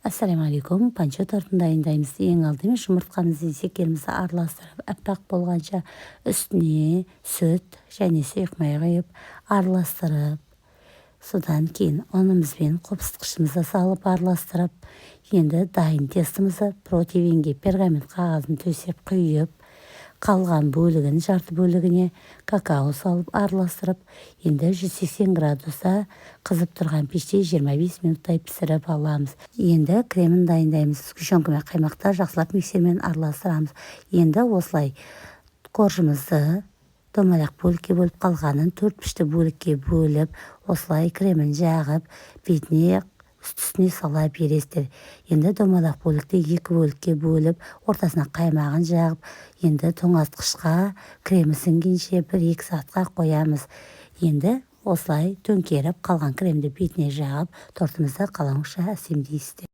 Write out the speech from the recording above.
Ассаламу алейкум. Панчо тортын дайындаймыз. Ең алдымен жұмыртқамызды секелімізді араластырып, аппақ болғанша үстіне сүт және сұйық май құйып араластырып, содан кейін ұнымызбен қопсытқышымызды салып араластырып, енді дайын тестімізді противенге пергамент қағазын төсеп құйып, қалған бөлігін жарты бөлігіне какао салып араластырып, енді 180 градуста қызып тұрған пеште 25 минуттай пісіріп аламыз. Енді кремін дайындаймыз. Сгущенкамен қаймақты жақсылап миксермен араластырамыз. Енді осылай коржымызды домалақ бөлікке бөліп, қалғанын төрт пішті бөлікке бөліп, осылай кремін жағып, бетіне үстіне сала бересіздер. Енді домалақ бөлікті екі бөлікке бөліп, ортасына қаймағын жағып, енді тоңазытқышқа кремі сіңгенше 1-2 сағатқа қоямыз. Енді осылай төңкеріп, қалған кремді бетіне жағып, тортымызды қаламықша әсемдейсіздер.